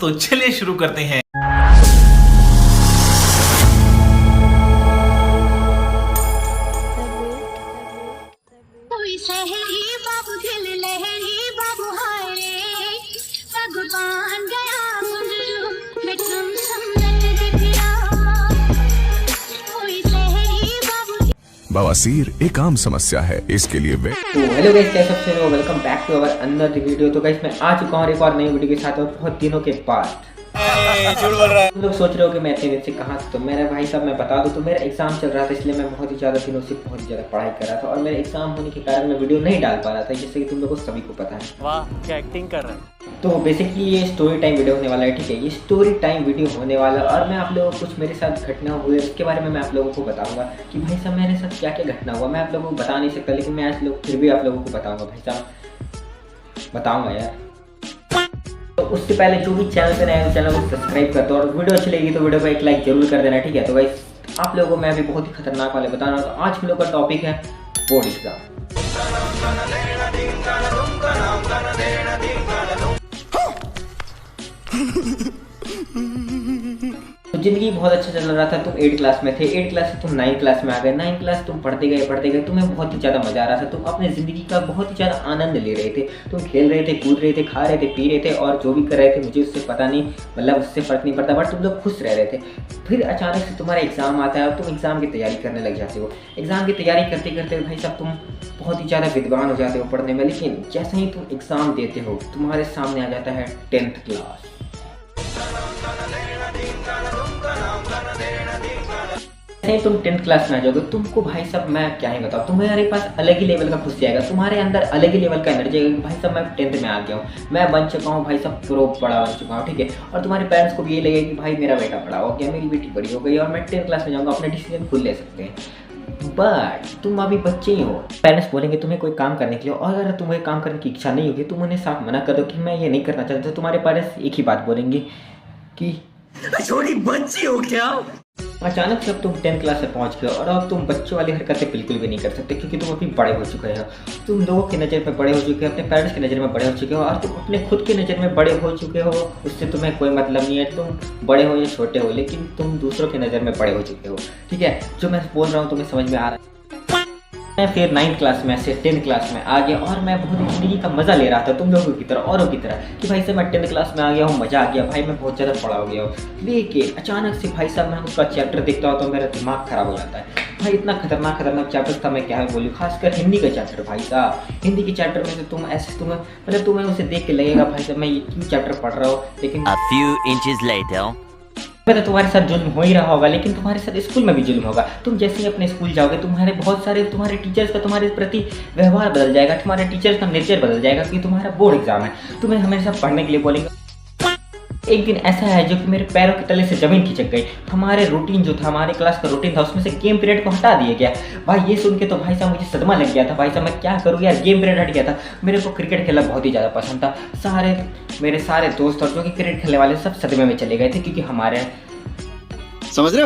तो चलिए शुरू करते हैं। कोई शहरी बाबू दिल लहरी बाबू हाय रे भगवान गया मुझे मैं तुम समझ दिखला कोई शहरी बाबू। बवासीर एक आम समस्या है, इसके लिए वे तो हेलो गाइस, कैसे सब से welcome back to our another video. तो गाइस मैं आ चुका हूँ एक और नई वीडियो के साथ और बहुत दिनों के बाद। तुम लोग सोच रहे हो कि मैं इतने दिन से कहाँ था, तो मेरा भाई साहब मैं बता दूं तो मेरा एग्जाम चल रहा था, इसलिए मैं बहुत ही ज़्यादा दिनों से बहुत ही ज़्यादा पढ़ाई कर रहा था और मेरे एग्जाम होने के कारण मैं वीडियो नहीं डाल पा रहा था, जैसे कि तुम लोगों को सभी को पता है। वाह क्या एक्टिंग कर रहे हैं। तो बेसिकली ये स्टोरी टाइम वीडियो होने वाला है, ठीक है। ये स्टोरी टाइम वीडियो होने वाला और मैं आप लोगों को कुछ मेरे साथ घटना हुई है उसके बारे में मैं आप लोगों को बताऊंगा कि भाई साहब मेरे साथ क्या क्या घटना हुआ। मैं आप लोगों को बता नहीं सकता, लेकिन मैं आज लोग फिर भी आप लोगों को बताऊंगा भाई साहब, बताऊंगा यार। तो उससे पहले जो भी चैनल पे नए हैं चैनल को सब्सक्राइब कर दो और वीडियो अच्छी लगी तो वीडियो को एक लाइक जरूर कर देना, ठीक है। तो भाई आप लोगों को मैं अभी बहुत ही खतरनाक वाले बता रहा हूँ। तो आज हम लोग का टॉपिक है बोर्ड एग्जाम। तो जिंदगी बहुत अच्छा चल रहा था। तुम 8 क्लास में थे, 8 क्लास से तुम 9 क्लास में आ गए, 9 क्लास तुम पढ़ते गए, तुम्हें बहुत ही ज़्यादा मजा आ रहा था। तुम अपने ज़िंदगी का बहुत ही ज़्यादा आनंद ले रहे थे। तुम खेल रहे थे, कूद रहे थे, खा रहे थे, पी रहे थे और जो भी कर रहे थे मुझे उससे पता नहीं, मतलब उससे फ़र्क नहीं पड़ता, बट तुम लोग खुश रह रहे थे। फिर अचानक से तुम्हारा एग्ज़ाम आता है और तुम एग्ज़ाम की तैयारी करने लग जाते हो। एग्ज़ाम की तैयारी करते करते भाई साहब तुम बहुत ही ज़्यादा विद्वान हो जाते हो पढ़ने में, लेकिन जैसे ही तुम एग्ज़ाम देते हो तुम्हारे सामने आ जाता है 10th क्लास। जैसे ही तुम 10th क्लास में आ जाओगे तुमको भाई साहब मैं क्या ही बताऊँ, तुम्हारे पास अलग ही लेवल का खुशी आएगा, तुम्हारे अंदर अलग ही लेवल का एनर्जी आएगा। भाई साहब मैं 10th में आ गया हूँ, मैं बन चुका हूँ भाई साहब प्रो बड़ा बन चुका हूँ, ठीक है। और तुम्हारे पेरेंट्स को भी ये लगेगा कि भाई मेरा बेटा बड़ा हो गया, मेरी बेटी बड़ी हो गई और मैं 10th क्लास में जाऊँगा, अपने डिसीजन खुद ले सकते हैं। बट तुम अभी बच्चे ही हो। पेरेंट्स बोलेंगे तुम्हें कोई काम करने के लिए और अगर तुम्हें काम करने की इच्छा नहीं होगी तुम उन्हें साफ मना कर दो कि मैं ये नहीं करना चाहता, तो तुम्हारे पेरेंट्स एक ही बात बोलेंगे कि छोटी बच्ची हो क्या। अचानक से अब तुम 10th क्लास में पहुंच गए और अब तुम बच्चों वाली हरकतें बिल्कुल भी नहीं कर सकते, क्योंकि तुम अभी बड़े हो चुके हो। तुम लोगों की नज़र में बड़े हो चुके हो, अपने पेरेंट्स की नज़र में बड़े हो चुके हो और तुम अपने खुद की नज़र में बड़े हो चुके हो। उससे तुम्हें कोई मतलब नहीं है तुम बड़े हो या छोटे हो, लेकिन तुम दूसरों की नज़र में बड़े हो चुके हो, ठीक है। जो मैं बोल रहा हूँ तुम्हें समझ में आ रहा है। मैं फिर 9th क्लास में से 10th क्लास में आ गया और मैं बहुत ज़िंदगी का मज़ा ले रहा था तुम लोगों की तरह, औरों की तरह कि भाई साहब मैं 10th क्लास में आ गया हूँ, मज़ा आ गया भाई, मैं बहुत ज़्यादा बड़ा हो गया हूँ। लेकिन अचानक से भाई साहब मैं उसका चैप्टर देखता हूँ तो मेरा दिमाग ख़राब हो जाता है। भाई इतना खतरनाक चैप्टर था, मैं क्या बोलूँ, खासकर हिंदी का चैप्टर। भाई साहब हिंदी के चैप्टर में से तुम ऐसे तुम्हें उसे देख के लगेगा भाई साहब मैं ये क्यों चैप्टर पढ़ रहा हूँ, लेकिन A few inches later. तो तुम्हारे साथ जुल्म हो ही रहा होगा, लेकिन तुम्हारे साथ स्कूल में भी जुल्म होगा। तुम जैसे ही अपने स्कूल जाओगे तुम्हारे बहुत सारे तुम्हारे टीचर्स का तुम्हारे प्रति व्यवहार बदल जाएगा, तुम्हारे टीचर्स का नेचर बदल जाएगा, क्योंकि तुम्हारा बोर्ड एग्जाम है। तुम्हें हमेशा पढ़ने के लिए बोलेंगे। एक दिन ऐसा है जो कि मेरे पैरों के तले से जमीन खिसक गई। हमारे रूटीन जो था, हमारे क्लास का रूटीन था, उसमें से गेम पीरियड को हटा दिया गया। भाई ये सुन के तो भाई साहब मुझे सदमा लग गया था। भाई साहब मैं क्या करूँ यार, गेम पीरियड हट गया था। मेरे को क्रिकेट खेलना बहुत ही ज़्यादा पसंद था। मेरे सारे दोस्त और जो कि क्रिकेट खेलने वाले सब सदमे में चले गए थे, क्योंकि समझ रहे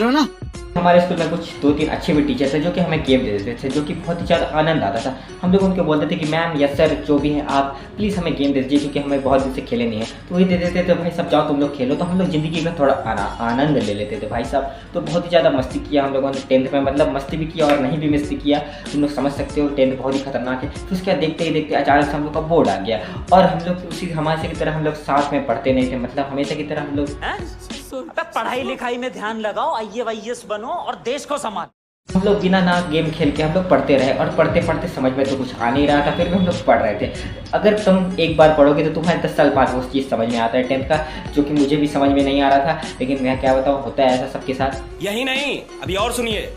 हो ना। हमारे स्कूल में कुछ 2-3 अच्छे भी टीचर थे जो कि हमें गेम दे देते थे, जो कि बहुत ही ज़्यादा आनंद आता था। हम लोग उनको बोलते थे कि मैम या सर जो भी है आप प्लीज़ हमें गेम दे दीजिए, क्योंकि हमें बहुत दिन से खेले नहीं है। तो वही दे देते थे, भाई सब जाओ तुम लोग खेलो। तो हम लोग ज़िंदगी का थोड़ा आनंद ले लेते थे भाई साहब। तो बहुत ही ज़्यादा मस्ती किया हम लोगों ने 10th में, मतलब मस्ती भी किया और नहीं भी मस्ती किया, तुम लोग समझ सकते हो। 10th बहुत ही खतरनाक है। फिर उसके बाद देखते ही देखते अचानक से हम लोग का बोर्ड आ गया और हम लोग उसी हमारे की तरह हम लोग साथ में पढ़ते नहीं थे, मतलब हमेशा की तरह हम लोग पढ़ाई लिखाई में ध्यान लगाओ, IAS बनो और देश को संभाल। हम लोग बिना ना गेम खेल के हम लोग पढ़ते रहे और पढ़ते पढ़ते समझ में तो कुछ आ नहीं रहा था, फिर भी हम लोग पढ़ रहे थे। अगर तुम एक बार पढ़ोगे तो तुम्हारे 10 साल बाद वो चीज़ समझ में आता है 10th का, जो कि मुझे भी समझ में नहीं आ रहा था, लेकिन मैं क्या बताऊँ, होता है ऐसा सबके साथ। यही नहीं, अभी और सुनिए।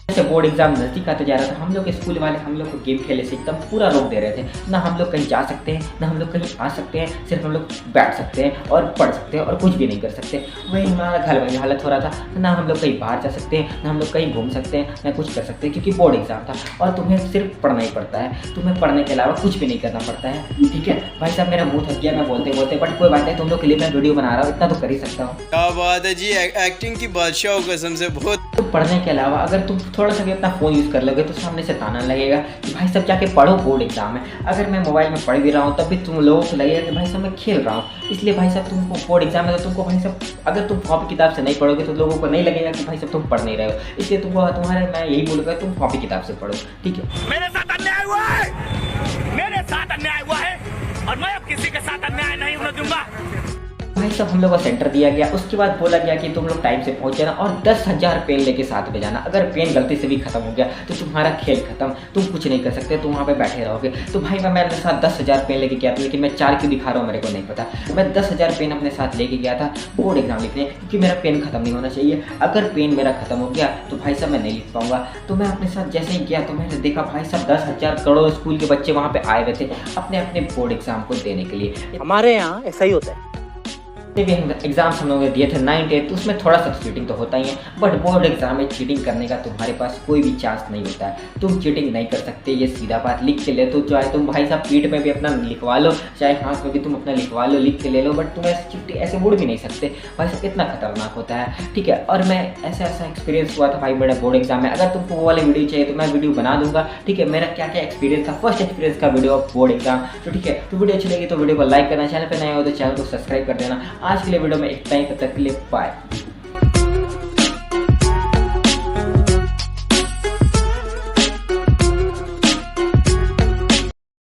जैसे बोर्ड एग्जाम नज़दीक आता जा रहा था, हम लोग स्कूल वाले हम लोग को गेम खेलने से एकदम पूरा रोक दे रहे थे। ना हम लोग कहीं जा सकते हैं, ना हम लोग कहीं आ सकते हैं, सिर्फ हम लोग बैठ सकते हैं और पढ़ सकते हैं और कुछ भी नहीं कर सकते। वही हमारा घर वाली हालत हो रहा था। ना हम लोग कहीं बाहर जा सकते हैं, ना हम लोग कहीं घूम सकते हैं, ना कुछ कर सकते हैं, क्योंकि बोर्ड एग्जाम था और तुम्हें सिर्फ पढ़ना ही पड़ता है। तुम्हें पढ़ने के अलावा कुछ भी नहीं करना पड़ता है, ठीक है। भाई साहब मेरा मुँह थक गया मैं बोलते बोलते, बट कोई बात नहीं, तुम लोग के लिए मैं वीडियो बना रहा हूँ, इतना तो कर ही सकता हूँ। क्या बात है जी, एक्टिंग की बादशाह कसम से बहुत। पढ़ने के अलावा अगर तुम थोड़ा सा भी अपना फ़ोन यूज़ कर लोगे तो सामने से ताना लगेगा कि भाई साहब जाके पढ़ो, बोर्ड एग्जाम है। अगर मैं मोबाइल में पढ़ भी रहा हूँ तब भी तुम लोगों को लगेगा कि भाई साहब मैं खेल रहा हूँ। इसलिए भाई साहब तुमको बोर्ड एग्जाम है तो तुमको भाई साहब अगर तुम कॉपी किताब से नहीं पढ़ोगे तो लोगों को नहीं लगेगा कि भाई साहब तुम पढ़ नहीं रहे हो। इसलिए तुमको तुम्हारे मैं यही बोलूँगा तुम कॉपी किताब से पढ़ो, ठीक है। मेरे साथ अन्याय हुआ है, मेरे साथ अन्याय हुआ है और मैं अब किसी के साथ अन्याय नहीं होने दूंगा। भाई साहब हम लोग को सेंटर दिया गया, उसके बाद बोला गया कि तुम लोग टाइम से पहुंच जाना और 10,000 पेन लेके साथ में जाना। अगर पेन गलती से भी खत्म हो गया तो तुम्हारा खेल खत्म, तुम कुछ नहीं कर सकते, तुम वहाँ पे बैठे रहोगे। तो भाई मैं मेरे साथ 10,000 पेन लेके गया था, लेकिन मैं 4 क्यों दिखा रहा हूँ मेरे को नहीं पता। मैं 10,000 पेन अपने साथ लेके गया था बोर्ड एग्जाम लिखने, क्योंकि मेरा पेन खत्म नहीं होना चाहिए। अगर पेन मेरा खत्म हो गया तो भाई साहब मैं नहीं लिख पाऊंगा। तो मैं अपने साथ जैसे ही गया तो मैंने देखा भाई साहब 10,000 करोड़ स्कूल के बच्चे वहाँ पे आए हुए थे अपने अपने बोर्ड एग्जाम को देने के लिए। हमारे यहाँ ऐसा ही होता है। भी एग्जाम्स हम लोगों ने दिए थे 9th 8th, तो उसमें थोड़ा सा चीटिंग तो होता ही है, बट बोर्ड एग्जाम में चीटिंग करने का तुम्हारे पास कोई भी चांस नहीं होता है। तुम चीटिंग नहीं कर सकते, ये सीधा बात। लिख के ले तो चाहे तुम भाई साहब पीठ में भी अपना लिखवा लो, चाहे हाथ में भी तुम अपना लिखवा लो, लिख के ले लो, बट तुम ऐसे उड़ भी नहीं सकते भाई साहब, इतना खतरनाक होता है, ठीक है। और मैं ऐसा एक्सपीरियंस हुआ था भाई मेरा बोर्ड एग्जाम में। अगर तुमको वो वाले वीडियो चाहिए तो मैं वीडियो बना दूंगा, ठीक है, मेरा क्या क्या एक्सपीरियंस था, फर्स्ट एक्सपीरियंस का वीडियो ऑफ बोर्ड एग्जाम। तो ठीक है, तो वीडियो अच्छी लगी तो वीडियो को लाइक करना, चैनल पर नए हो तो चैनल को सब्सक्राइब कर देना। आज के लिए वीडियो में इतना ही, तब तक के लिए बाय।